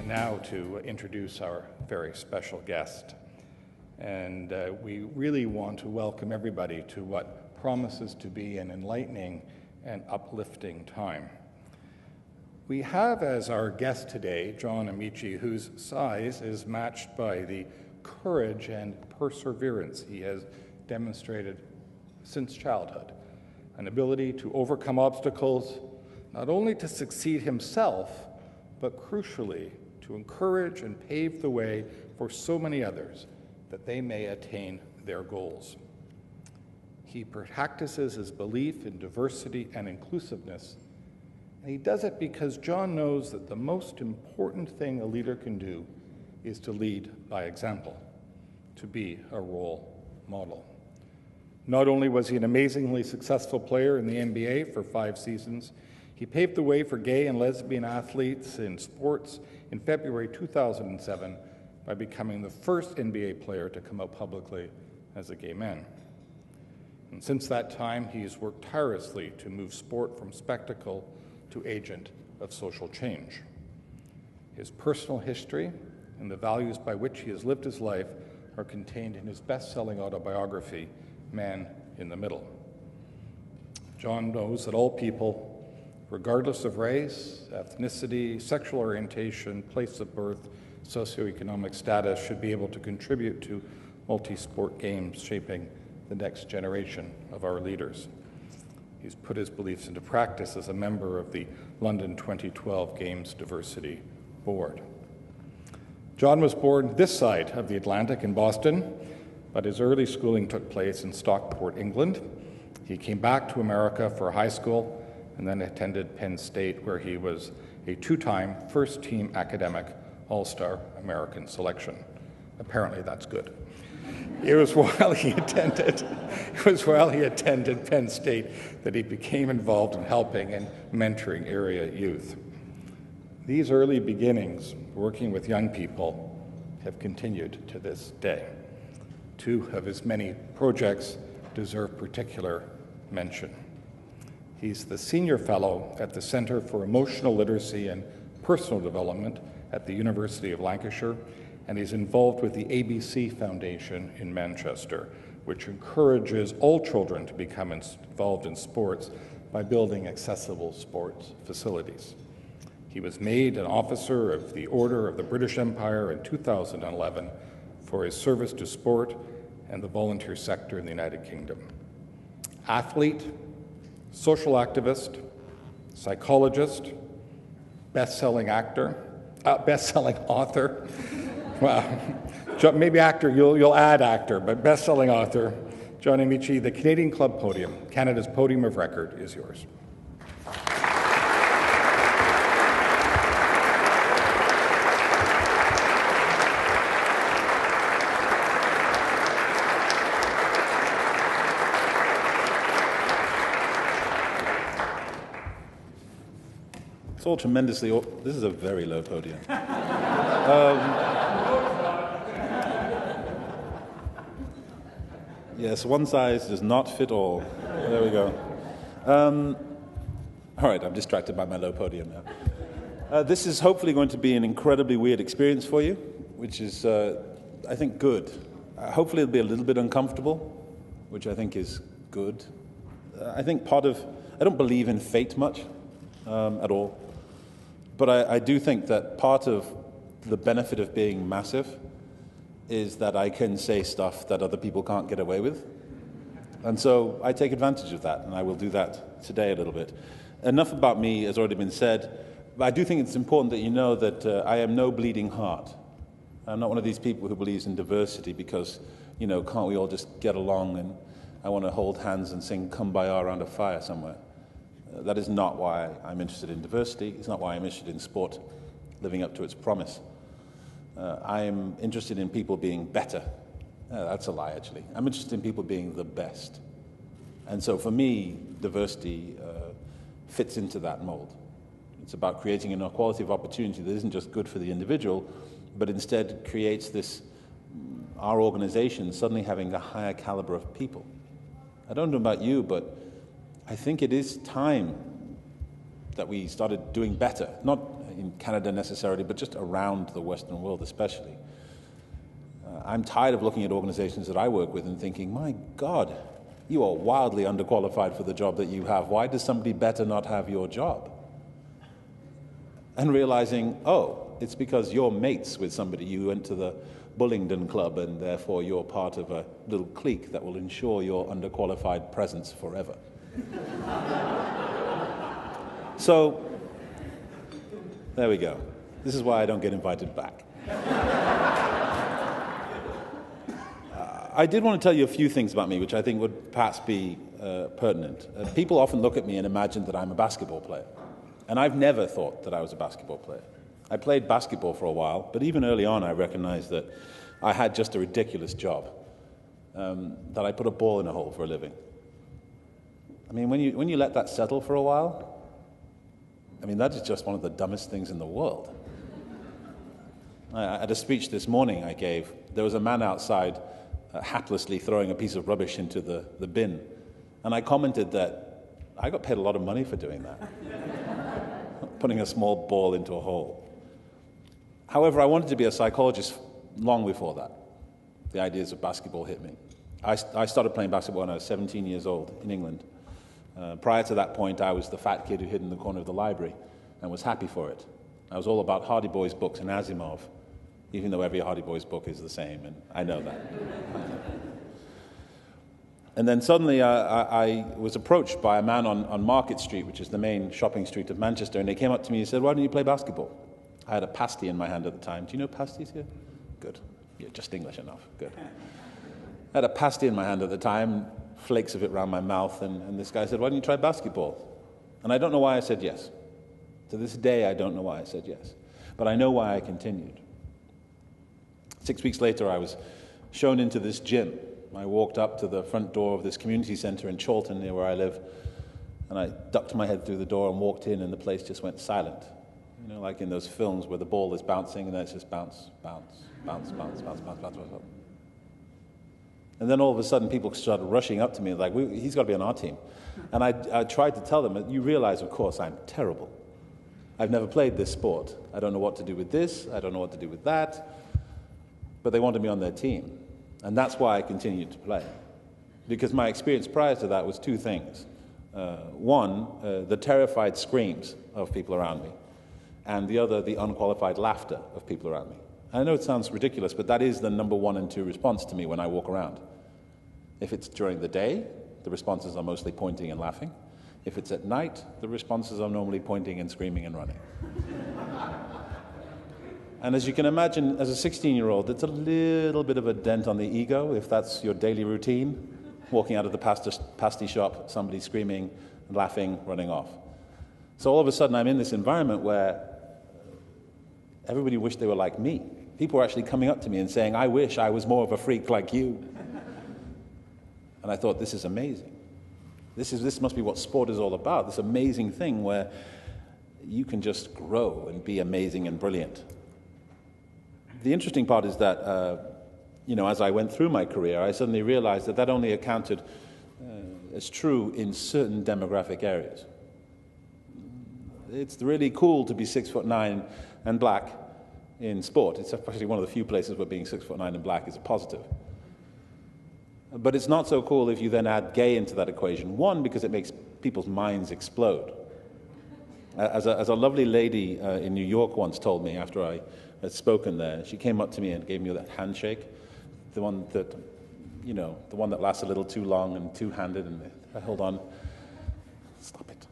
now to introduce our very special guest. And we really want to welcome everybody to what promises to be an enlightening and uplifting time. We have as our guest today, John Amaechi, whose size is matched by the courage and perseverance he has demonstrated since childhood, an ability to overcome obstacles, not only to succeed himself, but crucially, to encourage and pave the way for so many others that they may attain their goals. He practices his belief in diversity and inclusiveness, and he does it because John knows that the most important thing a leader can do is to lead by example, to be a role model. Not only was he an amazingly successful player in the NBA for 5 seasons, he paved the way for gay and lesbian athletes in sports in February 2007 by becoming the first NBA player to come out publicly as a gay man. And since that time, he's worked tirelessly to move sport from spectacle to agent of social change. His personal history and the values by which he has lived his life are contained in his best-selling autobiography, Man in the Middle. John knows that all people, regardless of race, ethnicity, sexual orientation, place of birth, socioeconomic status, should be able to contribute to multi-sport games shaping the next generation of our leaders. He's put his beliefs into practice as a member of the London 2012 Games Diversity Board. John was born this side of the Atlantic in Boston, but his early schooling took place in Stockport, England. He came back to America for high school and then attended Penn State, where he was a 2-time first-team academic All-Star American selection. Apparently that's good. It was while he attended Penn State that he became involved in helping and mentoring area youth. These early beginnings, working with young people, have continued to this day. 2 of his many projects deserve particular mention. He's the Senior Fellow at the Centre for Emotional Literacy and Personal Development at the University of Lancashire, and he's involved with the ABC Foundation in Manchester, which encourages all children to become involved in sports by building accessible sports facilities. He was made an officer of the Order of the British Empire in 2011 for his service to sport and the volunteer sector in the United Kingdom. Athlete, social activist, psychologist, best-selling author. Well, maybe actor, you'll add actor, but best-selling author, John Amaechi, the Canadian Club Podium, Canada's podium of record, is yours. It's all tremendously. This is a very low podium. Yes, one size does not fit all. There we go. All right, I'm distracted by my low podium now. This is hopefully going to be an incredibly weird experience for you, which is, I think, good. Hopefully it'll be a little bit uncomfortable, which I think is good. I don't believe in fate much at all. But I do think that part of the benefit of being massive is that I can say stuff that other people can't get away with. And so I take advantage of that, and I will do that today a little bit. Enough about me has already been said, but I do think it's important that you know that I am no bleeding heart. I'm not one of these people who believes in diversity because, can't we all just get along and I want to hold hands and sing Kumbaya around a fire somewhere. That is not why I'm interested in diversity. It's not why I'm interested in sport living up to its promise. I'm interested in people being better. That's a lie, actually. I'm interested in people being the best. And so for me, diversity fits into that mold. It's about creating an equality of opportunity that isn't just good for the individual, but instead creates our organization suddenly having a higher caliber of people. I don't know about you, but I think it is time that we started doing better. Not, in Canada necessarily, but just around the Western world especially. I'm tired of looking at organizations that I work with and thinking, my God, you are wildly underqualified for the job that you have. Why does somebody better not have your job? And realizing, oh, it's because you're mates with somebody. You went to the Bullingdon Club, and therefore you're part of a little clique that will ensure your underqualified presence forever. So, there we go. This is why I don't get invited back. I did want to tell you a few things about me, which I think would perhaps be pertinent. People often look at me and imagine that I'm a basketball player. And I've never thought that I was a basketball player. I played basketball for a while, but even early on I recognized that I had just a ridiculous job, that I put a ball in a hole for a living. I mean, when you let that settle for a while, I mean, that is just one of the dumbest things in the world. At a speech this morning I gave, there was a man outside haplessly throwing a piece of rubbish into the bin. And I commented that I got paid a lot of money for doing that, putting a small ball into a hole. However, I wanted to be a psychologist long before that. The ideas of basketball hit me. I started playing basketball when I was 17 years old in England. Prior to that point, I was the fat kid who hid in the corner of the library and was happy for it. I was all about Hardy Boys books and Asimov, even though every Hardy Boys book is the same, and I know that. And then suddenly I was approached by a man on Market Street, which is the main shopping street of Manchester, and he came up to me and said, "Why don't you play basketball?" I had a pasty in my hand at the time. Do you know pasties here? Good. You're just English enough. Good. I had a pasty in my hand at the time, flakes of it around my mouth, and this guy said, "Why don't you try basketball?" And I don't know why I said yes. To this day, I don't know why I said yes. But I know why I continued. 6 weeks later, I was shown into this gym. I walked up to the front door of this community center in Chorlton, near where I live, and I ducked my head through the door and walked in, and the place just went silent. You know, like in those films where the ball is bouncing, and then it's just bounce, bounce, bounce, bounce, bounce, bounce, bounce, bounce. And then all of a sudden, people started rushing up to me, like, he's got to be on our team. And I tried to tell them, you realize, of course, I'm terrible. I've never played this sport. I don't know what to do with this. I don't know what to do with that. But they wanted me on their team. And that's why I continued to play. Because my experience prior to that was two things. One, the terrified screams of people around me. And the other, the unqualified laughter of people around me. I know it sounds ridiculous, but that is the number 1 and 2 response to me when I walk around. If it's during the day, the responses are mostly pointing and laughing. If it's at night, the responses are normally pointing and screaming and running. And as you can imagine, as a 16-year-old, it's a little bit of a dent on the ego, if that's your daily routine, walking out of the pasty shop, somebody screaming, laughing, running off. So all of a sudden, I'm in this environment where everybody wished they were like me. People were actually coming up to me and saying, "I wish I was more of a freak like you." And I thought, this is amazing. This must be what sport is all about, this amazing thing where you can just grow and be amazing and brilliant. The interesting part is that, as I went through my career, I suddenly realized that only accounted as true in certain demographic areas. It's really cool to be 6'9" and black in sport. It's actually one of the few places where being 6'9" and black is a positive. But it's not so cool if you then add gay into that equation. One, because it makes people's minds explode. As a lovely lady in New York once told me after I had spoken there, she came up to me and gave me that handshake, the one that lasts a little too long and two-handed, and I held on. Stop it.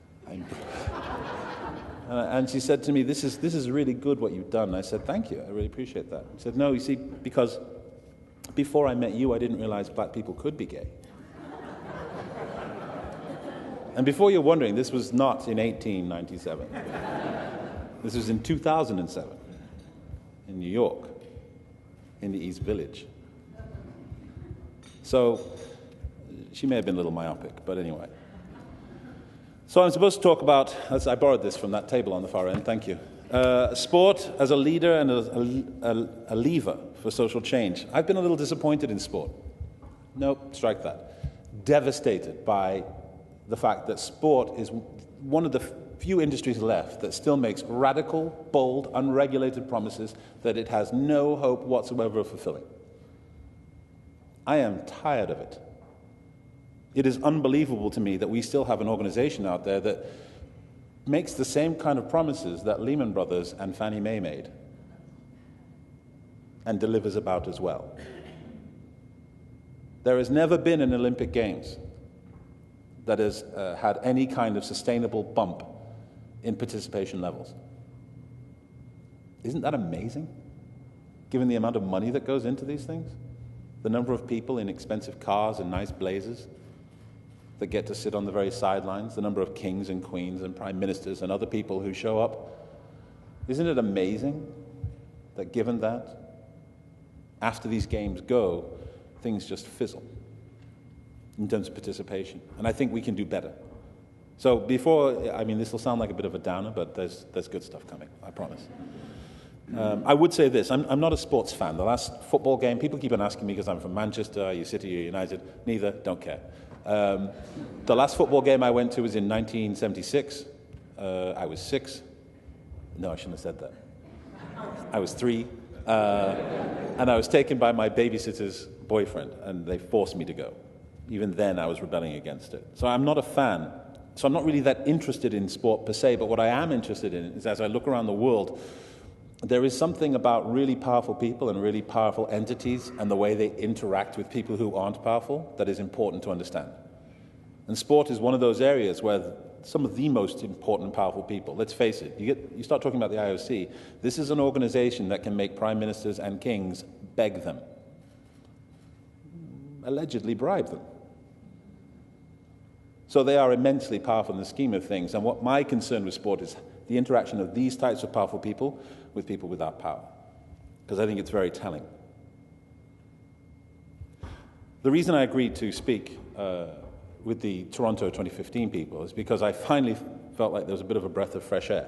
And she said to me, this is really good what you've done. And I said, "Thank you, I really appreciate that." She said, "No, you see, because before I met you, I didn't realize black people could be gay." And before you're wondering, this was not in 1897. This was in 2007 in New York, in the East Village. So she may have been a little myopic, but anyway. So I'm supposed to talk about, I borrowed this from that table on the far end, thank you. Sport as a leader and a lever for social change. I've been a little disappointed in sport. Nope, strike that. Devastated by the fact that sport is one of the few industries left that still makes radical, bold, unregulated promises that it has no hope whatsoever of fulfilling. I am tired of it. It is unbelievable to me that we still have an organization out there that makes the same kind of promises that Lehman Brothers and Fannie Mae made and delivers about as well. There has never been an Olympic Games that has had any kind of sustainable bump in participation levels. Isn't that amazing, given the amount of money that goes into these things? The number of people in expensive cars and nice blazers that get to sit on the very sidelines, the number of kings and queens and prime ministers and other people who show up. Isn't it amazing that given that, after these games go, things just fizzle in terms of participation? And I think we can do better. So this will sound like a bit of a downer, but there's good stuff coming, I promise. I would say this, I'm not a sports fan. The last football game, people keep on asking me because I'm from Manchester, are you City or United? Neither, don't care. The last football game I went to was in 1976. I was 6. No, I shouldn't have said that. I was 3. And I was taken by my babysitter's boyfriend, and they forced me to go. Even then, I was rebelling against it. So I'm not a fan. So I'm not really that interested in sport per se, but what I am interested in is, as I look around the world, there is something about really powerful people and really powerful entities and the way they interact with people who aren't powerful that is important to understand. And sport is one of those areas where some of the most important and powerful people, let's face it, you start talking about the IOC, this is an organization that can make prime ministers and kings beg them, allegedly bribe them. So they are immensely powerful in the scheme of things, and what my concern with sport is the interaction of these types of powerful people with people without power, because I think it's very telling. The reason I agreed to speak with the Toronto 2015 people is because I finally felt like there was a bit of a breath of fresh air.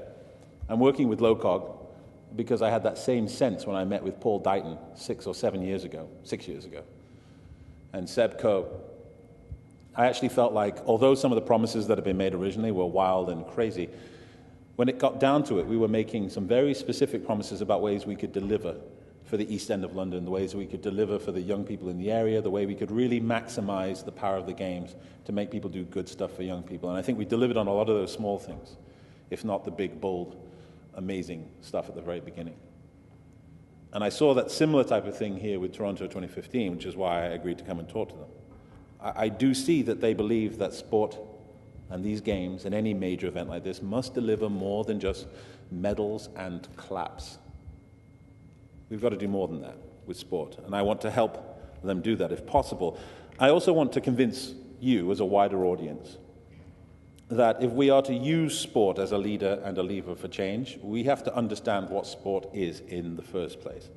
I'm working with LOCOG because I had that same sense when I met with Paul Dighton 6 years ago, and Seb Coe. I actually felt like, although some of the promises that had been made originally were wild and crazy, when it got down to it, we were making some very specific promises about ways we could deliver for the East End of London, the ways we could deliver for the young people in the area, the way we could really maximize the power of the games to make people do good stuff for young people. And I think we delivered on a lot of those small things, if not the big, bold, amazing stuff at the very beginning. And I saw that similar type of thing here with Toronto 2015, which is why I agreed to come and talk to them. I do see that they believe that sport and these games and any major event like this must deliver more than just medals and claps. We've got to do more than that with sport, and I want to help them do that if possible. I also want to convince you as a wider audience that if we are to use sport as a leader and a lever for change, we have to understand what sport is in the first place.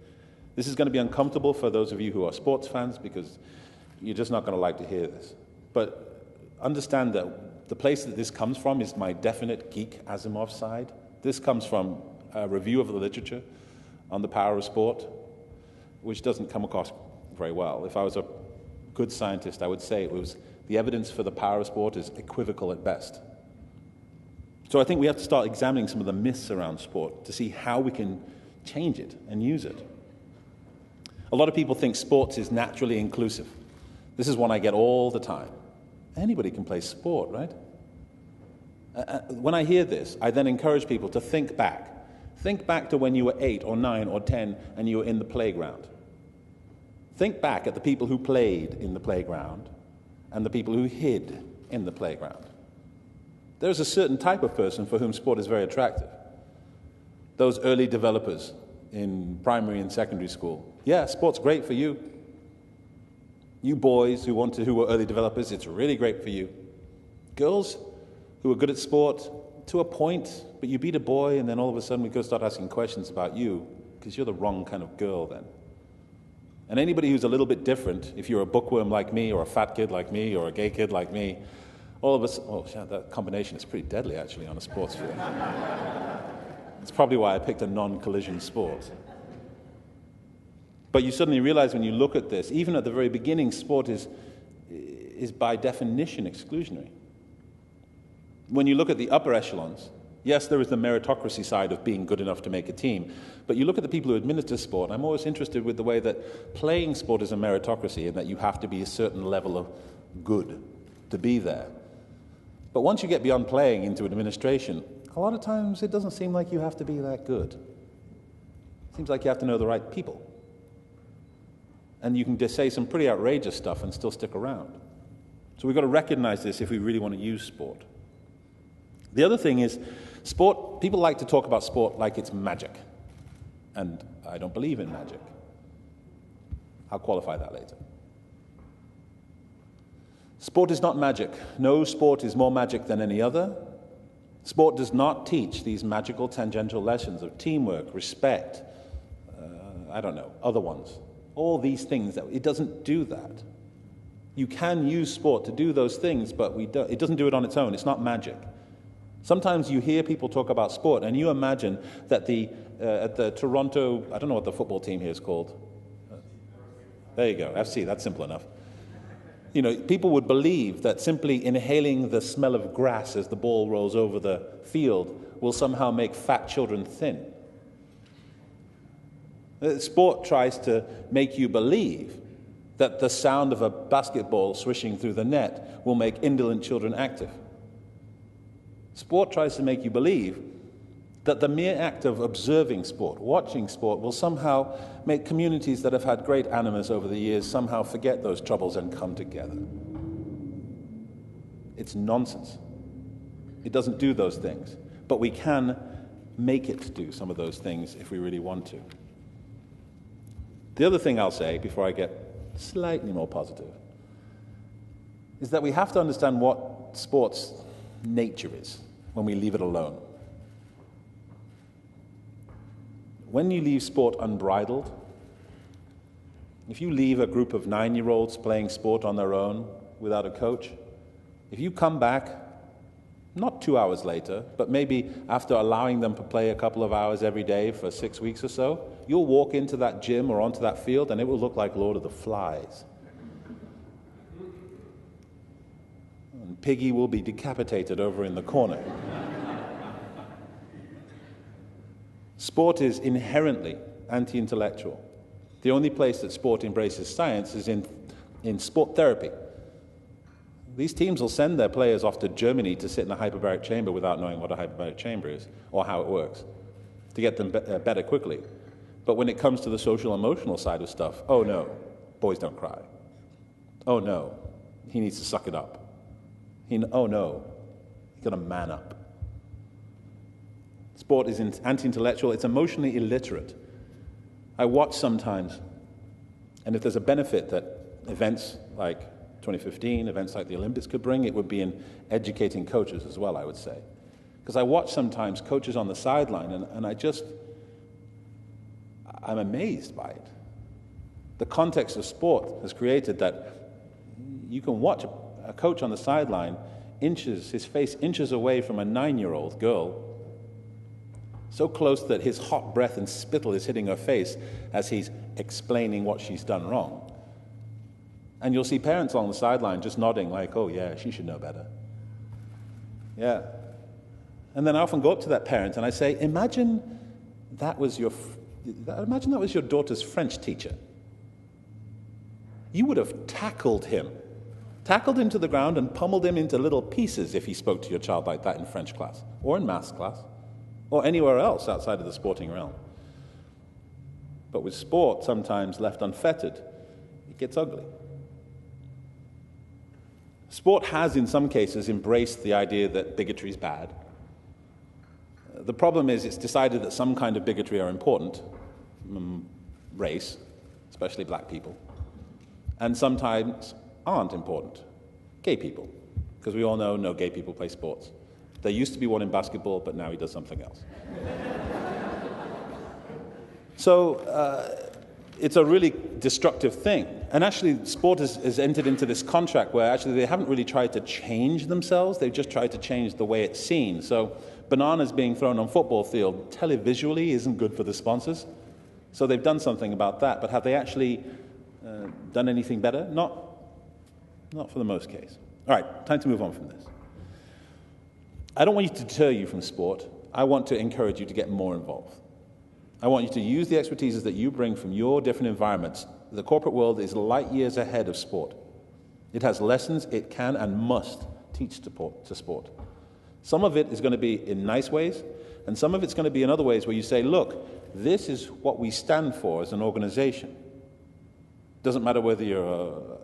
This is going to be uncomfortable for those of you who are sports fans because you're just not going to like to hear this. But understand that the place that this comes from is my definite geek Asimov side. This comes from a review of the literature on the power of sport, which doesn't come across very well. If I was a good scientist, I would say the evidence for the power of sport is equivocal at best. So I think we have to start examining some of the myths around sport to see how we can change it and use it. A lot of people think sports is naturally inclusive. This is one I get all the time. Anybody can play sport, right? When I hear this, I then encourage people to think back. Think back to when you were 8 or 9 or 10 and you were in the playground. Think back at the people who played in the playground and the people who hid in the playground. There's a certain type of person for whom sport is very attractive. Those early developers in primary and secondary school. Yeah, sport's great for you. You boys who were early developers, it's really great for you. Girls who are good at sport, to a point, but you beat a boy and then all of a sudden we go start asking questions about you because you're the wrong kind of girl then. And anybody who's a little bit different, if you're a bookworm like me or a fat kid like me or a gay kid like me, all of us, that combination is pretty deadly actually on a sports field. It's probably why I picked a non-collision sport. But you suddenly realize when you look at this, even at the very beginning, sport is by definition exclusionary. When you look at the upper echelons, yes, there is the meritocracy side of being good enough to make a team, but you look at the people who administer sport, I'm always interested with the way that playing sport is a meritocracy and that you have to be a certain level of good to be there. But once you get beyond playing into administration, a lot of times it doesn't seem like you have to be that good. It seems like you have to know the right people. And you can just say some pretty outrageous stuff and still stick around. So we've got to recognize this if we really want to use sport. The other thing is, sport, people like to talk about sport like it's magic. And I don't believe in magic. I'll qualify that later. Sport is not magic. No sport is more magic than any other. Sport does not teach these magical tangential lessons of teamwork, respect, other ones. All these things, it doesn't do that. You can use sport to do those things, but it doesn't do it on its own. It's not magic. Sometimes you hear people talk about sport, and you imagine that at the Toronto, I don't know what the football team here is called. There you go, FC, that's simple enough. People would believe that simply inhaling the smell of grass as the ball rolls over the field will somehow make fat children thin. Sport tries to make you believe that the sound of a basketball swishing through the net will make indolent children active. Sport tries to make you believe that the mere act of observing sport, watching sport, will somehow make communities that have had great animus over the years somehow forget those troubles and come together. It's nonsense. It doesn't do those things. But we can make it do some of those things if we really want to. The other thing I'll say, before I get slightly more positive, is that we have to understand what sport's nature is when we leave it alone. When you leave sport unbridled, if you leave a group of 9-year-olds playing sport on their own without a coach, if you come back, not 2 hours later, but maybe after allowing them to play a couple of hours every day for 6 weeks or so, you'll walk into that gym or onto that field and it will look like Lord of the Flies. And Piggy will be decapitated over in the corner. Sport is inherently anti-intellectual. The only place that sport embraces science is in sport therapy. These teams will send their players off to Germany to sit in a hyperbaric chamber without knowing what a hyperbaric chamber is or how it works, to get them better quickly. But when it comes to the social emotional side of stuff, oh no, boys don't cry. Oh no, he needs to suck it up. Oh no, he's got to man up. Sport is anti-intellectual, it's emotionally illiterate. I watch sometimes, and if there's a benefit that events like 2015, events like the Olympics could bring, it would be in educating coaches as well, I would say. Because I watch sometimes coaches on the sideline, and I'm amazed by it. The context of sport has created that you can watch a coach on the sideline his face inches away from a 9-year-old girl, so close that his hot breath and spittle is hitting her face as he's explaining what she's done wrong. And you'll see parents on the sideline just nodding like, oh yeah, she should know better. Yeah. And then I often go up to that parent and I say, imagine that was your daughter's French teacher. You would have tackled him to the ground and pummeled him into little pieces if he spoke to your child like that in French class or in maths class, or anywhere else outside of the sporting realm. But with sport, sometimes left unfettered, it gets ugly. Sport has, in some cases, embraced the idea that bigotry is bad. The problem is it's decided that some kind of bigotry are important, race, especially black people, and sometimes aren't important, gay people, because we all know no gay people play sports. There used to be one in basketball, but now he does something else. So it's a really destructive thing. And actually, sport has entered into this contract where actually they haven't really tried to change themselves, they've just tried to change the way it's seen. So bananas being thrown on football field televisually isn't good for the sponsors. So they've done something about that. But have they actually done anything better? Not for the most case. All right, time to move on from this. I don't want you to deter you from sport. I want to encourage you to get more involved. I want you to use the expertises that you bring from your different environments. The corporate world is light years ahead of sport. It has lessons it can and must teach to sport. Some of it is going to be in nice ways, and some of it's going to be in other ways where you say, look, this is what we stand for as an organization. Doesn't matter whether you're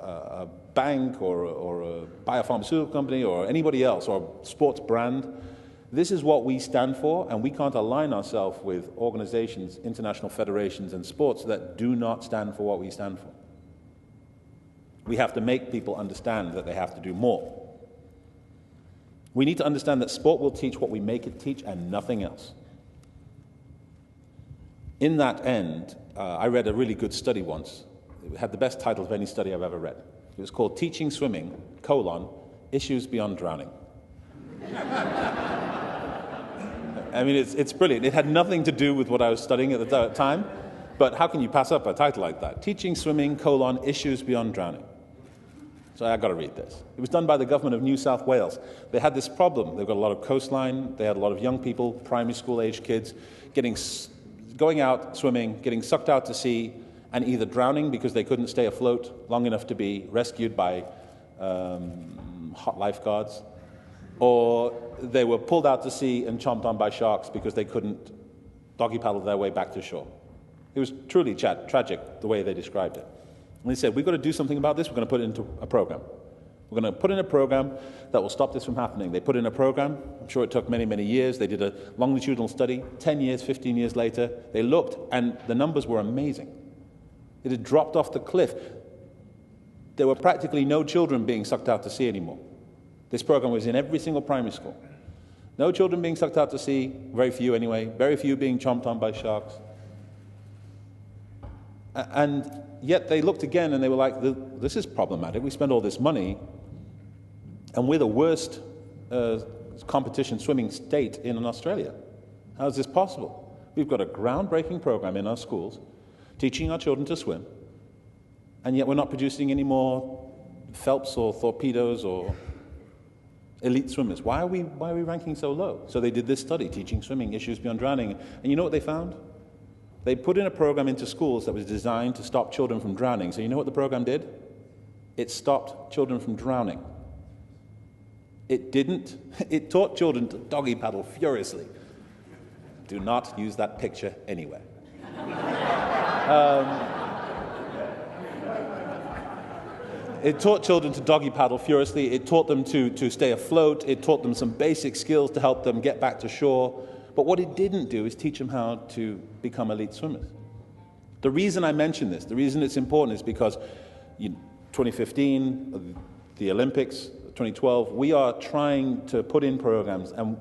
a bank or a biopharmaceutical company or anybody else or a sports brand. This is what we stand for, and we can't align ourselves with organizations, international federations, and sports that do not stand for what we stand for. We have to make people understand that they have to do more. We need to understand that sport will teach what we make it teach and nothing else. In that end, I read a really good study once. It had the best title of any study I've ever read. It was called Teaching Swimming, Issues Beyond Drowning. I mean, it's brilliant. It had nothing to do with what I was studying at the time, but how can you pass up a title like that? Teaching Swimming, Issues Beyond Drowning. So I got to read this. It was done by the government of New South Wales. They had this problem. They've got a lot of coastline. They had a lot of young people, primary school-age kids, going out swimming, getting sucked out to sea, and either drowning because they couldn't stay afloat long enough to be rescued by hot lifeguards, or they were pulled out to sea and chomped on by sharks because they couldn't doggy paddle their way back to shore. It was truly tragic the way they described it. And they said, we've got to do something about this. We're going to put it into a program. We're going to put in a program that will stop this from happening. They put in a program. I'm sure it took many, many years. They did a longitudinal study. 10 years, 15 years later, they looked, and the numbers were amazing. It had dropped off the cliff. There were practically no children being sucked out to sea anymore. This program was in every single primary school. No children being sucked out to sea, very few anyway, very few being chomped on by sharks. And yet they looked again and they were like, this is problematic. We spend all this money and we're the worst competition swimming state in Australia. How is this possible? We've got a groundbreaking program in our schools teaching our children to swim, and yet we're not producing any more Phelps or torpedoes or elite swimmers. Why are we ranking so low? So they did this study, Teaching Swimming, Issues Beyond Drowning, and you know what they found? They put in a program into schools that was designed to stop children from drowning. So you know what the program did? It stopped children from drowning. It didn't. It taught children to doggy paddle furiously. Do not use that picture anywhere. It taught children to doggy paddle furiously. It taught them to stay afloat. It taught them some basic skills to help them get back to shore. But what it didn't do is teach them how to become elite swimmers. The reason I mention this, the reason it's important is because 2015, the Olympics, 2012, we are trying to put in programs, and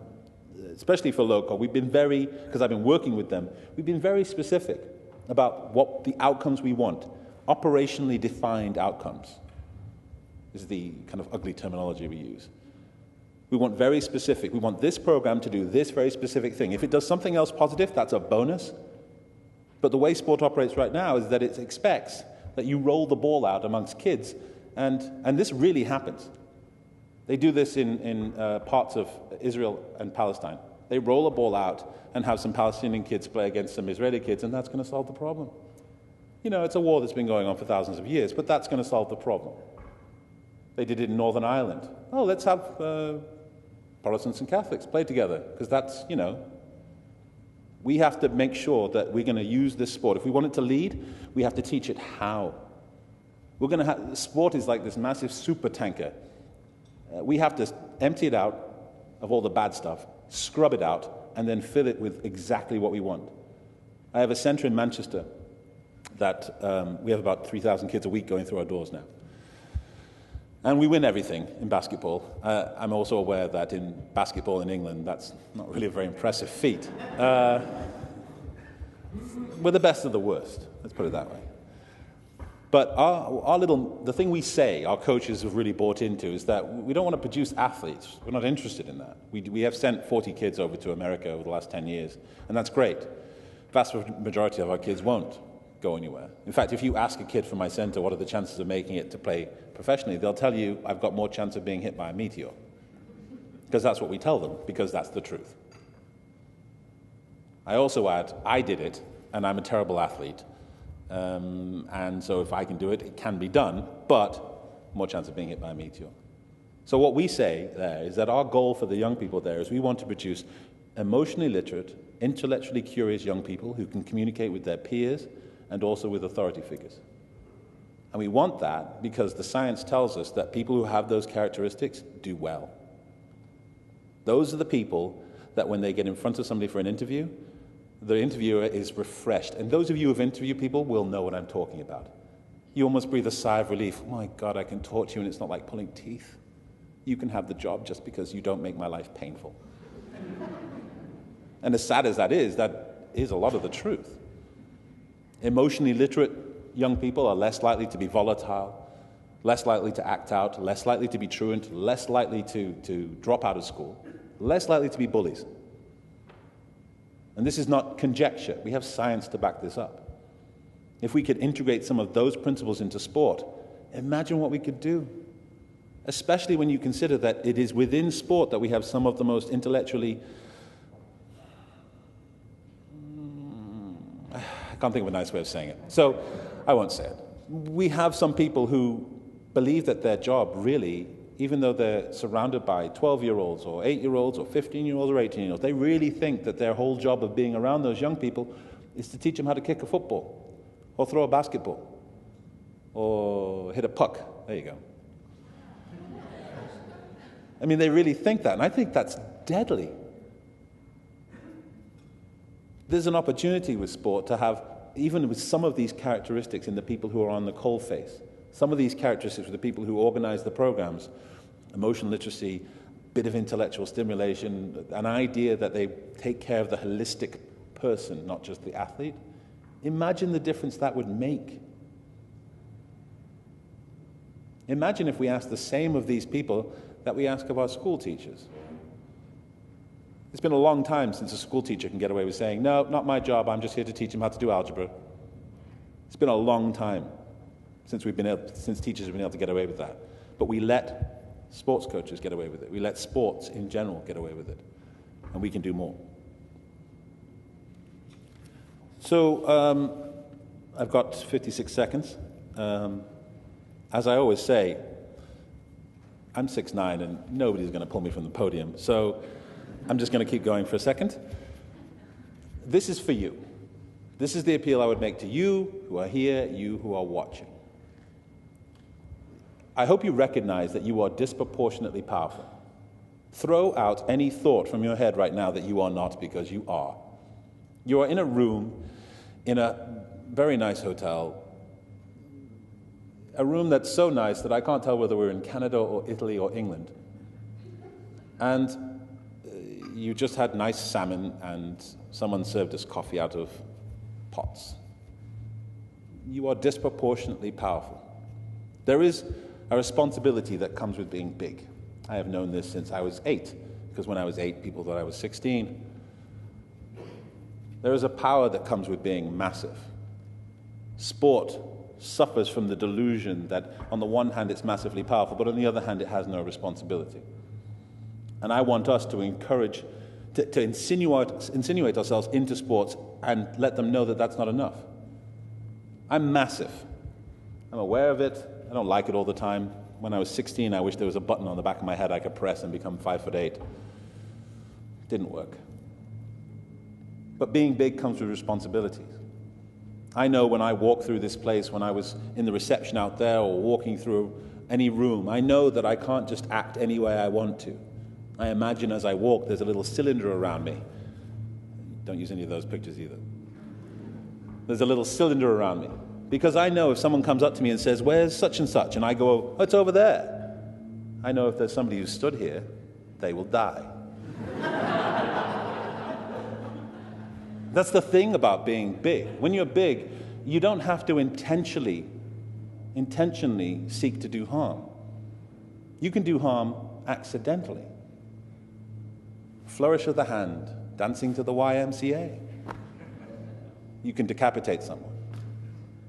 especially for local, we've been because I've been working with them, we've been very specific about what the outcomes we want. Operationally defined outcomes is the kind of ugly terminology we use. We want very specific. We want this program to do this very specific thing. If it does something else positive, that's a bonus. But the way sport operates right now is that it expects that you roll the ball out amongst kids, and this really happens. They do this in parts of Israel and Palestine. They roll a ball out and have some Palestinian kids play against some Israeli kids, and that's going to solve the problem. You know, it's a war that's been going on for thousands of years, but that's going to solve the problem. They did it in Northern Ireland. Oh, let's have Protestants and Catholics play together, because that's, we have to make sure that we're going to use this sport. If we want it to lead, we have to teach it how. We're going to have, sport is like this massive super tanker. We have to empty it out of all the bad stuff, scrub it out, and then fill it with exactly what we want. I have a centre in Manchester that we have about 3,000 kids a week going through our doors now. And we win everything in basketball. I'm also aware that in basketball in England, that's not really a very impressive feat. We're the best of the worst, let's put it that way. But the thing we say, our coaches have really bought into, is that we don't want to produce athletes. We're not interested in that. We have sent 40 kids over to America over the last 10 years, and that's great. The vast majority of our kids won't go anywhere. In fact, if you ask a kid from my center what are the chances of making it to play professionally, they'll tell you, I've got more chance of being hit by a meteor. because that's what we tell them, because that's the truth. I also add, I did it, and I'm a terrible athlete. And so if I can do it, it can be done, but more chance of being hit by a meteor. So what we say there is that our goal for the young people there is we want to produce emotionally literate, intellectually curious young people who can communicate with their peers and also with authority figures. And we want that because the science tells us that people who have those characteristics do well. Those are the people that when they get in front of somebody for an interview, the interviewer is refreshed. And those of you who have interviewed people will know what I'm talking about. You almost breathe a sigh of relief. Oh my God, I can talk to you and it's not like pulling teeth. You can have the job just because you don't make my life painful. And as sad as that is a lot of the truth. Emotionally literate young people are less likely to be volatile, less likely to act out, less likely to be truant, less likely to drop out of school, less likely to be bullies. And this is not conjecture. We have science to back this up. If we could integrate some of those principles into sport, imagine what we could do. Especially when you consider that it is within sport that we have some of the most intellectually... I can't think of a nice way of saying it. So I won't say it. We have some people who believe that their job really, even though they're surrounded by 12-year-olds or 8-year-olds or 15-year-olds or 18-year-olds, they really think that their whole job of being around those young people is to teach them how to kick a football or throw a basketball or hit a puck. There you go. I mean, they really think that, and I think that's deadly. There's an opportunity with sport to have, even with some of these characteristics in the people who are on the coalface, some of these characteristics with the people who organize the programs, emotional literacy, bit of intellectual stimulation, an idea that they take care of the holistic person, not just the athlete. Imagine the difference that would make. Imagine if we asked the same of these people that we ask of our school teachers. It's been a long time since a school teacher can get away with saying, no, not my job, I'm just here to teach them how to do algebra. It's been a long time since teachers have been able to get away with that. But we let sports coaches get away with it. We let sports in general get away with it. And we can do more. So I've got 56 seconds. As I always say, I'm 6'9", and nobody's going to pull me from the podium. So I'm just going to keep going for a second. This is for you. This is the appeal I would make to you who are here, you who are watching. I hope you recognize that you are disproportionately powerful. Throw out any thought from your head right now that you are not, because you are. You are in a room in a very nice hotel, a room that's so nice that I can't tell whether we're in Canada or Italy or England. And you just had nice salmon and someone served us coffee out of pots. You are disproportionately powerful. There is a responsibility that comes with being big. I have known this since I was 8, because when I was 8, people thought I was 16. There is a power that comes with being massive. Sport suffers from the delusion that on the one hand it's massively powerful, but on the other hand it has no responsibility. And I want us to encourage, to insinuate ourselves into sports and let them know that that's not enough. I'm massive. I'm aware of it. I don't like it all the time. When I was 16, I wished there was a button on the back of my head I could press and become 5'8". Didn't work. But being big comes with responsibilities. I know when I walk through this place, when I was in the reception out there or walking through any room, I know that I can't just act any way I want to. I imagine as I walk, there's a little cylinder around me. Don't use any of those pictures either. There's a little cylinder around me. Because I know if someone comes up to me and says, where's such and such? And I go, oh, it's over there. I know if there's somebody who stood here, they will die. That's the thing about being big. When you're big, you don't have to intentionally seek to do harm. You can do harm accidentally. Flourish of the hand, dancing to the YMCA. You can decapitate someone.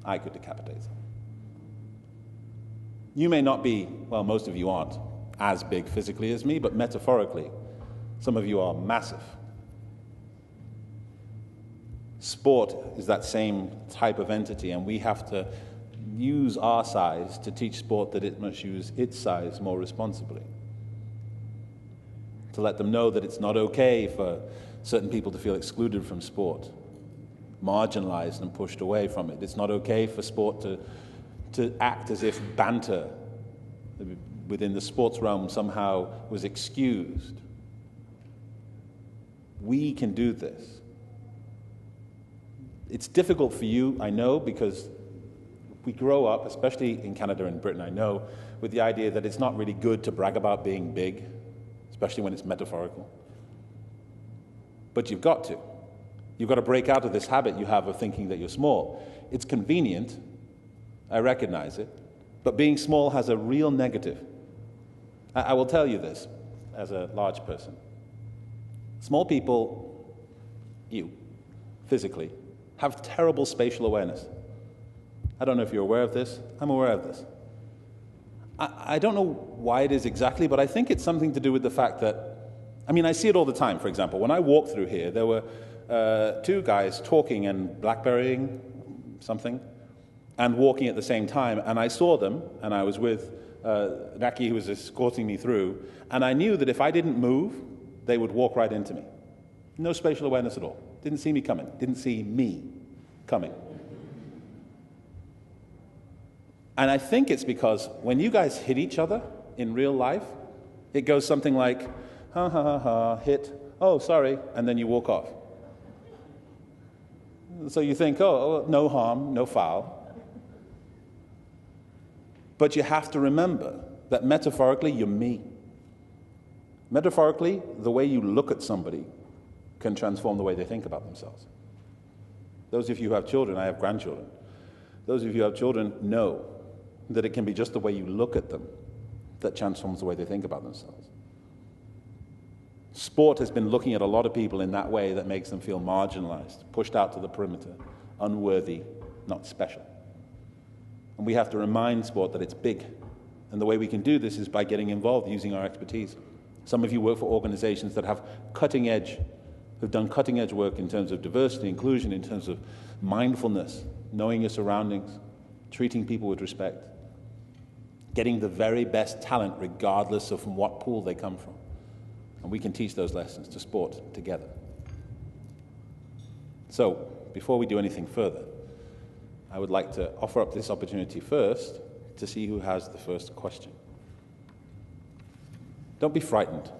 I could decapitate someone. You may not be, well, most of you aren't, as big physically as me, but metaphorically, some of you are massive. Sport is that same type of entity, and we have to use our size to teach sport that it must use its size more responsibly. To let them know that it's not okay for certain people to feel excluded from sport, marginalized and pushed away from it. It's not okay for sport to act as if banter within the sports realm somehow was excused. We can do this. It's difficult for you, I know, because we grow up, especially in Canada and Britain, I know, with the idea that it's not really good to brag about being big, especially when it's metaphorical. But you've got to. You've got to break out of this habit you have of thinking that you're small. It's convenient, I recognize it, but being small has a real negative. I will tell you this as a large person. Small people, you, physically, have terrible spatial awareness. I don't know if you're aware of this. I'm aware of this. I don't know why it is exactly, but I think it's something to do with the fact that, I see it all the time. For example, when I walked through here, there were two guys talking and blackberrying something and walking at the same time, and I saw them, and I was with Naki, who was escorting me through, and I knew that if I didn't move, they would walk right into me. No spatial awareness at all. Didn't see me coming. Didn't see me coming. And I think it's because when you guys hit each other in real life, it goes something like, ha, ha, ha, ha, hit, oh, sorry, and then you walk off. So you think, oh, no harm, no foul. But you have to remember that metaphorically, you're me. Metaphorically, the way you look at somebody can transform the way they think about themselves. Those of you who have children, I have grandchildren. Those of you who have children know that it can be just the way you look at them that transforms the way they think about themselves. Sport has been looking at a lot of people in that way that makes them feel marginalized, pushed out to the perimeter, unworthy, not special. And we have to remind sport that it's big. And the way we can do this is by getting involved, using our expertise. Some of you work for organizations that have who've done cutting-edge work in terms of diversity, inclusion, in terms of mindfulness, knowing your surroundings, treating people with respect, getting the very best talent regardless of from what pool they come from. And we can teach those lessons to sport together. So, before we do anything further, I would like to offer up this opportunity first to see who has the first question. Don't be frightened.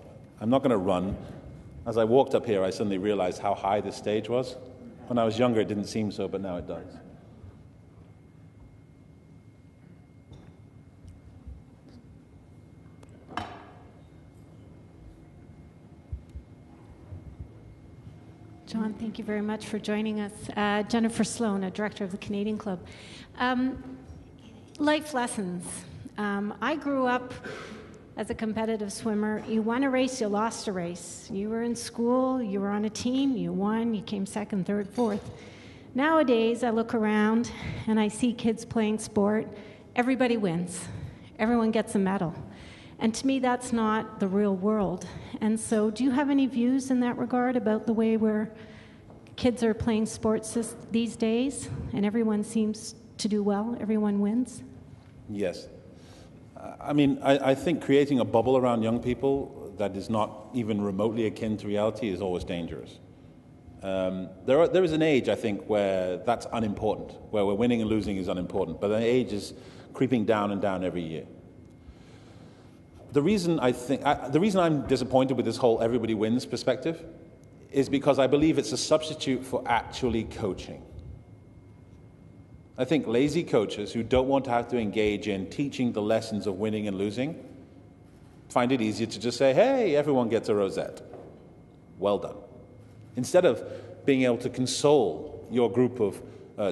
I'm not going to run. As I walked up here, I suddenly realized how high this stage was. When I was younger, it didn't seem so, but now it does. John, thank you very much for joining us. Jennifer Sloan, a director of the Canadian Club. Life lessons. I grew up as a competitive swimmer. You won a race, you lost a race. You were in school, you were on a team, you won, you came second, third, fourth. Nowadays, I look around and I see kids playing sport. Everybody wins. Everyone gets a medal. And to me, that's not the real world. And so do you have any views in that regard about the way where kids are playing sports these days and everyone seems to do well, everyone wins? Yes. I think creating a bubble around young people that is not even remotely akin to reality is always dangerous. There is an age, I think, where that's unimportant, where we're winning and losing is unimportant, but the age is creeping down and down every year. The reason I'm disappointed with this whole everybody wins perspective is because I believe it's a substitute for actually coaching. I think lazy coaches who don't want to have to engage in teaching the lessons of winning and losing find it easier to just say, hey, everyone gets a rosette. Well done. Instead of being able to console your group of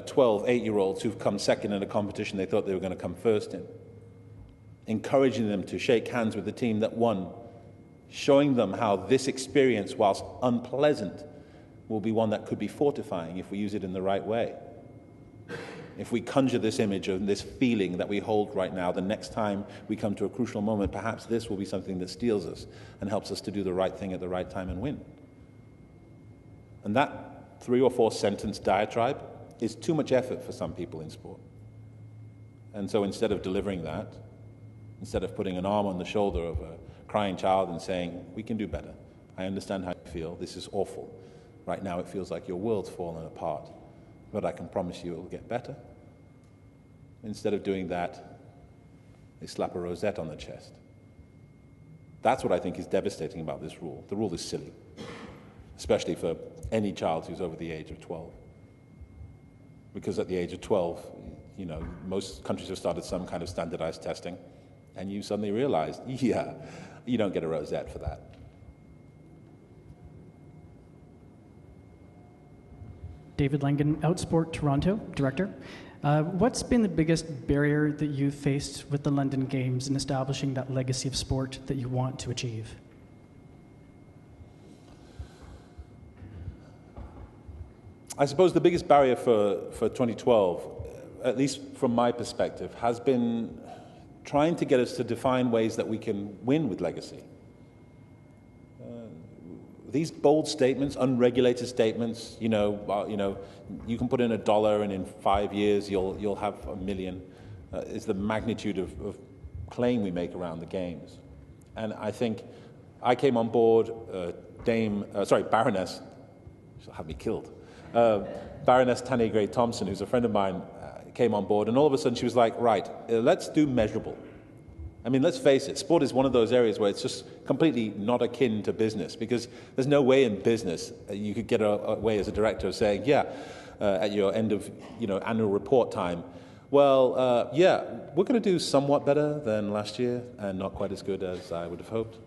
12, 8-year-olds who've come second in a competition they thought they were going to come first in, encouraging them to shake hands with the team that won, showing them how this experience, whilst unpleasant, will be one that could be fortifying if we use it in the right way. if we conjure this image of this feeling that we hold right now, the next time we come to a crucial moment, perhaps this will be something that steals us and helps us to do the right thing at the right time and win. And that 3 or 4 sentence diatribe is too much effort for some people in sport. And so instead of delivering that, instead of putting an arm on the shoulder of a crying child and saying, we can do better. I understand how you feel. This is awful. Right now it feels like your world's fallen apart. But I can promise you it will get better. Instead of doing that, they slap a rosette on the chest. That's what I think is devastating about this rule. The rule is silly, especially for any child who's over the age of 12. Because at the age of 12, most countries have started some kind of standardized testing, and you suddenly realize, yeah, you don't get a rosette for that. David Langan, Outsport Toronto, Director. What's been the biggest barrier that you've faced with the London Games in establishing that legacy of sport that you want to achieve? I suppose the biggest barrier for 2012, at least from my perspective, has been trying to get us to define ways that we can win with legacy. These bold statements, unregulated statements, you can put in $1 and in 5 years you'll have $1 million, is the magnitude of claim we make around the games. And I think I came on board, Baroness, she'll have me killed. Baroness Tanya Gray Thompson, who's a friend of mine, came on board, and all of a sudden she was like, right, let's do measurable. I mean, let's face it, sport is one of those areas where it's just completely not akin to business, because there's no way in business you could get away as a director of saying, at your end of annual report time, well, we're going to do somewhat better than last year and not quite as good as I would have hoped.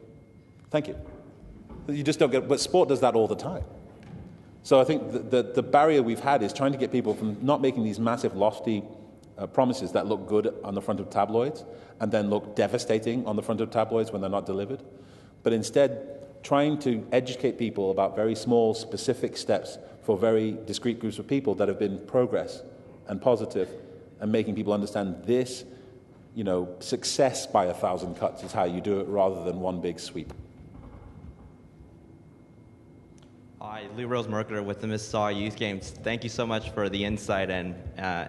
Thank you. You just don't get, but sport does that all the time. So I think the barrier we've had is trying to get people from not making these massive, lofty promises that look good on the front of tabloids and then look devastating on the front of tabloids when they're not delivered, but instead trying to educate people about very small, specific steps for very discrete groups of people that have been progress and positive, and making people understand this, success by 1,000 cuts is how you do it rather than one big sweep. Hi, Lou Rose-Merker with the Mississauga Youth Games. Thank you so much for the insight and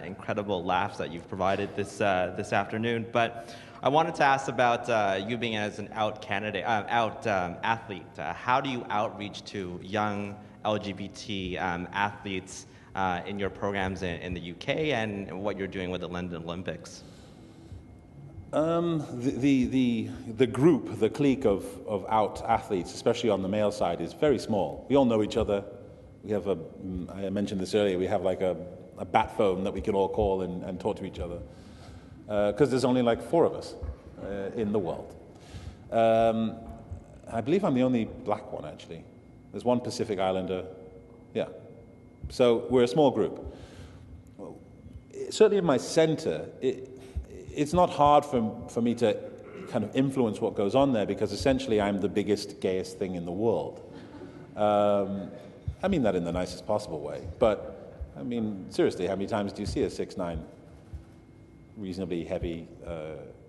incredible laughs that you've provided this afternoon. But I wanted to ask about you being as an out athlete. How do you outreach to young LGBT athletes in your programs in the UK and what you're doing with the London Olympics? The group, the clique of out athletes, especially on the male side, is very small. We all know each other. We have I mentioned this earlier, we have like a bat phone that we can all call and talk to each other. Because there's only like 4 of us in the world. I believe I'm the only black one, actually. There's one Pacific Islander. Yeah. So we're a small group. Certainly in my center, it's not hard for me to kind of influence what goes on there, because essentially I'm the biggest, gayest thing in the world. I mean that in the nicest possible way. But, I mean, seriously, how many times do you see a 6'9", reasonably heavy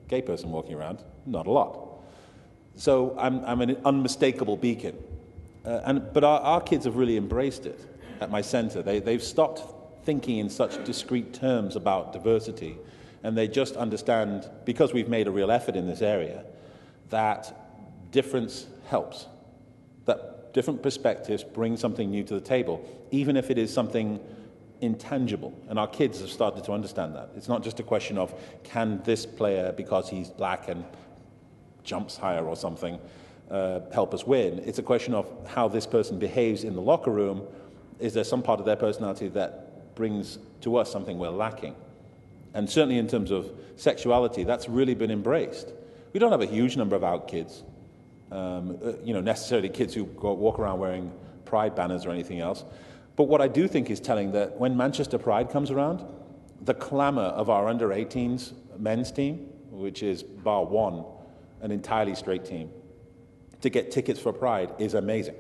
gay person walking around? Not a lot. So I'm an unmistakable beacon. But our kids have really embraced it at my center. They've stopped thinking in such discrete terms about diversity, and they just understand, because we've made a real effort in this area, that difference helps, that different perspectives bring something new to the table, even if it is something intangible. And our kids have started to understand that. It's not just a question of, can this player, because he's black and jumps higher or something, help us win? It's a question of how this person behaves in the locker room. Is there some part of their personality that brings to us something we're lacking? And certainly in terms of sexuality, that's really been embraced. We don't have a huge number of out kids, necessarily kids who walk around wearing pride banners or anything else. But what I do think is telling, that when Manchester Pride comes around, the clamor of our under-18s men's team, which is bar one, an entirely straight team, to get tickets for Pride is amazing.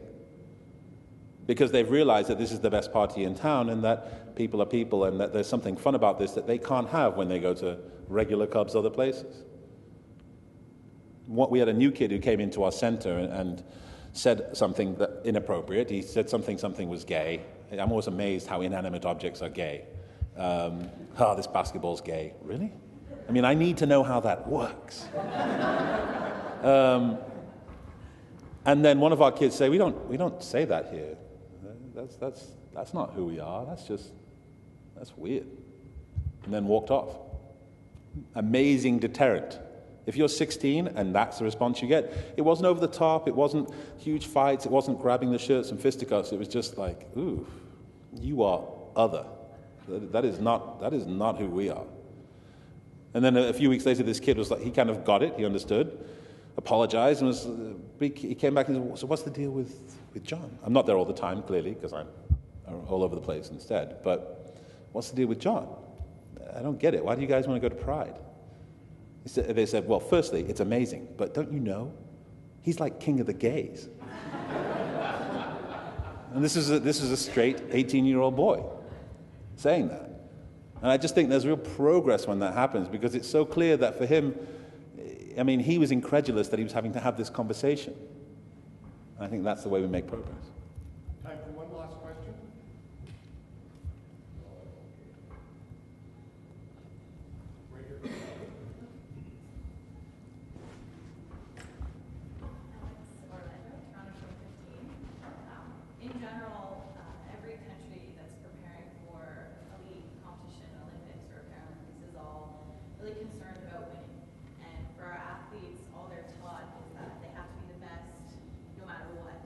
because they've realized that this is the best party in town and that people are people and that there's something fun about this that they can't have when they go to regular clubs other places. We had a new kid who came into our center and said something that inappropriate. He said something was gay. I'm always amazed how inanimate objects are gay. This basketball's gay. Really? I mean, I need to know how that works. And then one of our kids say, we don't say that here. That's not who we are. That's weird. And then walked off. Amazing deterrent. If you're 16 and that's the response you get, it wasn't over the top, it wasn't huge fights, it wasn't grabbing the shirts and fisticuffs, it was just like, ooh, you are other. That is not who we are. And then a few weeks later, this kid was like, he kind of got it, he understood, apologized, and he came back and said, so what's the deal with John? I'm not there all the time, clearly, because I'm all over the place instead, but what's the deal with John? I don't get it. Why do you guys want to go to Pride? They said, well, firstly, it's amazing, but don't you know? He's like king of the gays. And this is a straight 18-year-old boy saying that. And I just think there's real progress when that happens, because it's so clear that for him, I mean, he was incredulous that he was having to have this conversation. And I think that's the way we make progress. Time for one last question. Right here. In general, every country that's preparing for elite competition, Olympics or Paralympics, is all really concerned about winning. And for our athletes, all they're taught is that they have to be the best no matter what.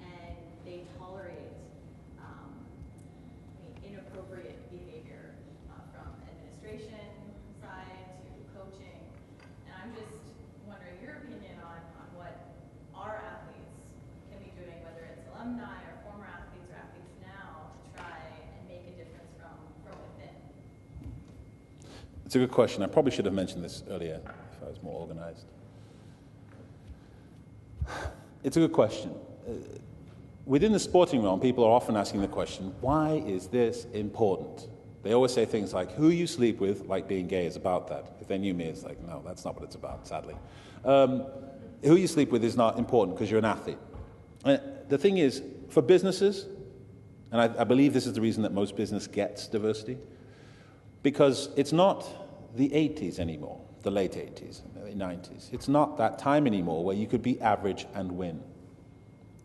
And they tolerate inappropriate behavior from administration side to coaching. And I'm just wondering your opinion on what our athletes can be doing, whether it's alumni or former athletes or athletes now, to try and make a difference from within. It's a good question. I probably should have mentioned this earlier if I was more organized. It's a good question. Within the sporting realm, people are often asking the question, why is this important? They always say things like, who you sleep with, like being gay, is about that. If they knew me, it's like, no, that's not what it's about, sadly. Who you sleep with is not important because you're an athlete. The thing is, for businesses, and I believe this is the reason that most business gets diversity, because it's not the 80s anymore, the late 80s, the 90s. It's not that time anymore where you could be average and win.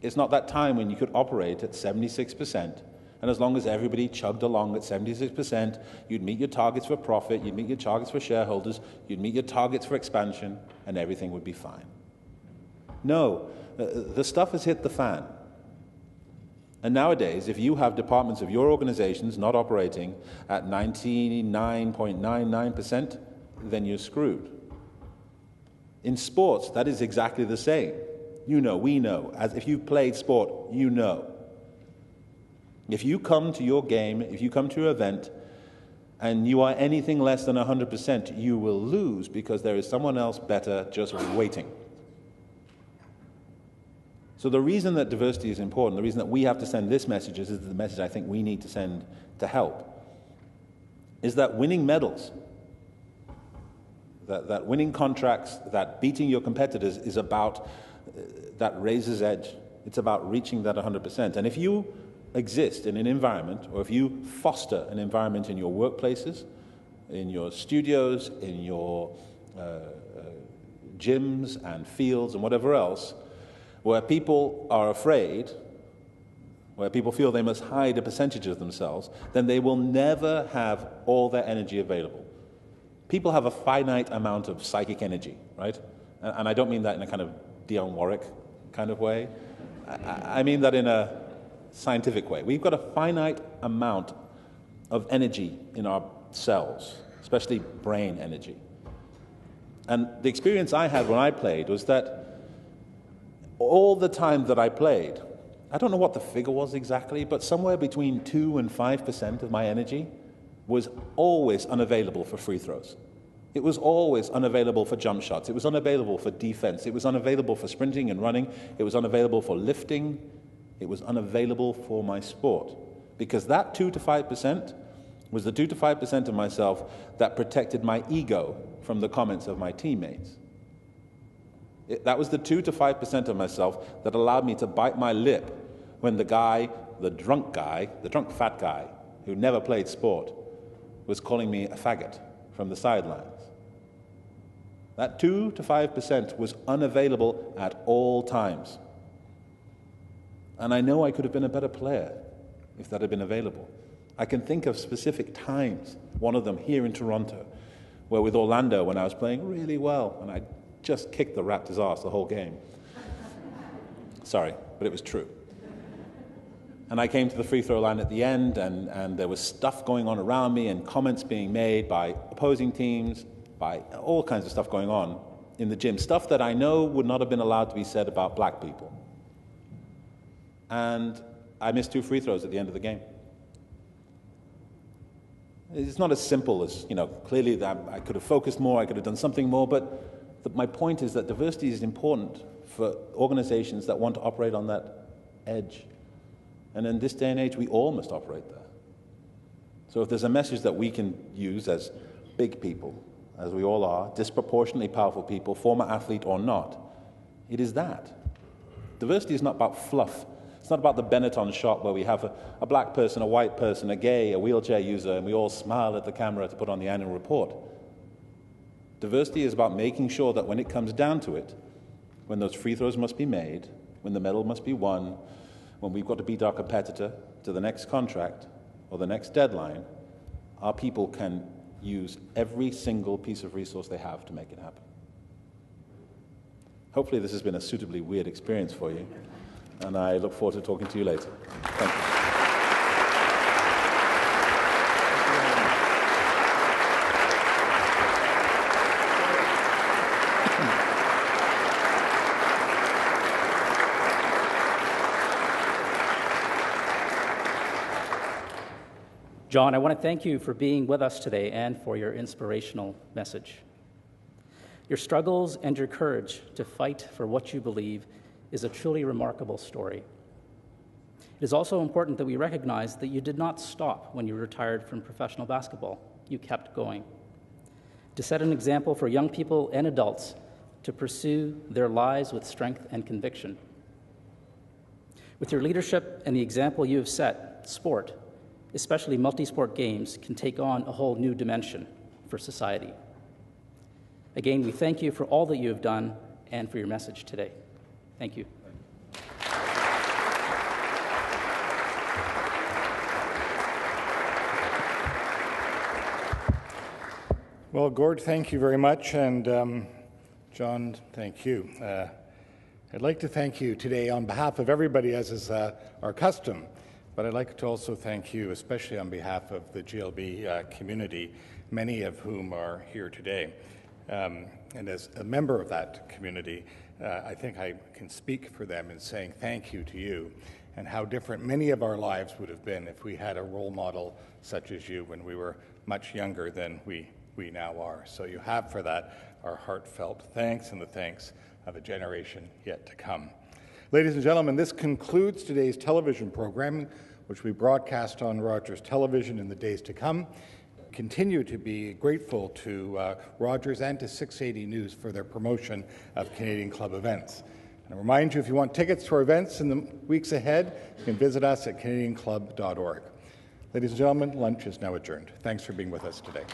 It's not that time when you could operate at 76%, and as long as everybody chugged along at 76%, you'd meet your targets for profit, you'd meet your targets for shareholders, you'd meet your targets for expansion, and everything would be fine. No, the stuff has hit the fan. And nowadays, if you have departments of your organizations not operating at 99.99%, then you're screwed. In sports, that is exactly the same. You know, we know. As if you've played sport, you know. If you come to your game, if you come to your event, and you are anything less than 100%, you will lose because there is someone else better just waiting. So the reason that diversity is important, the reason that we have to send this message is the message I think we need to send to help, is that winning medals, that winning contracts, that beating your competitors is about that razor's edge. It's about reaching that 100%. And if you exist in an environment, or if you foster an environment in your workplaces, in your studios, in your gyms and fields and whatever else, where people are afraid, where people feel they must hide a percentage of themselves, then they will never have all their energy available. People have a finite amount of psychic energy, right? And I don't mean that in a kind of Dionne Warwick kind of way. I mean that in a scientific way. We've got a finite amount of energy in our cells, especially brain energy. And the experience I had when I played was that all the time that I played, I don't know what the figure was exactly, but somewhere between 2 and 5% of my energy was always unavailable for free throws. It was always unavailable for jump shots. It was unavailable for defense. It was unavailable for sprinting and running. It was unavailable for lifting. It was unavailable for my sport. Because that 2 to 5% was the 2 to 5% of myself that protected my ego from the comments of my teammates. That was the 2 to 5% of myself that allowed me to bite my lip when the drunk fat guy, who never played sport, was calling me a faggot from the sidelines. That 2 to 5% was unavailable at all times. And I know I could have been a better player if that had been available. I can think of specific times, one of them here in Toronto, where with Orlando, when I was playing really well, and I just kicked the Raptors' ass the whole game. Sorry, but it was true. And I came to the free throw line at the end, and there was stuff going on around me and comments being made by opposing teams, by all kinds of stuff going on in the gym, stuff that I know would not have been allowed to be said about black people. And I missed 2 free throws at the end of the game. It's not as simple as, clearly that I could have focused more, I could have done something more, but my point is that diversity is important for organizations that want to operate on that edge. And in this day and age, we all must operate there. So if there's a message that we can use as big people, as we all are, disproportionately powerful people, former athlete or not, it is that. Diversity is not about fluff. It's not about the Benetton shop where we have a black person, a white person, a gay, a wheelchair user, and we all smile at the camera to put on the annual report. Diversity is about making sure that when it comes down to it, when those free throws must be made, when the medal must be won, when we've got to beat our competitor to the next contract or the next deadline, our people can use every single piece of resource they have to make it happen. Hopefully this has been a suitably weird experience for you, and I look forward to talking to you later. Thank you. John, I want to thank you for being with us today and for your inspirational message. Your struggles and your courage to fight for what you believe is a truly remarkable story. It is also important that we recognize that you did not stop when you retired from professional basketball. You kept going. To set an example for young people and adults to pursue their lives with strength and conviction. With your leadership and the example you have set, sport, especially multi-sport games, can take on a whole new dimension for society. Again, we thank you for all that you have done and for your message today. Thank you. Well, Gord, thank you very much, and John, thank you. I'd like to thank you today on behalf of everybody, as is our custom, but I'd like to also thank you, especially on behalf of the GLB community, many of whom are here today. And as a member of that community, I think I can speak for them in saying thank you to you, and how different many of our lives would have been if we had a role model such as you when we were much younger than we now are. So you have for that our heartfelt thanks and the thanks of a generation yet to come. Ladies and gentlemen, this concludes today's television programming, which we broadcast on Rogers Television in the days to come. Continue to be grateful to Rogers and to 680 News for their promotion of Canadian Club events. And I remind you, if you want tickets to our events in the weeks ahead, you can visit us at canadianclub.org. Ladies and gentlemen, lunch is now adjourned. Thanks for being with us today.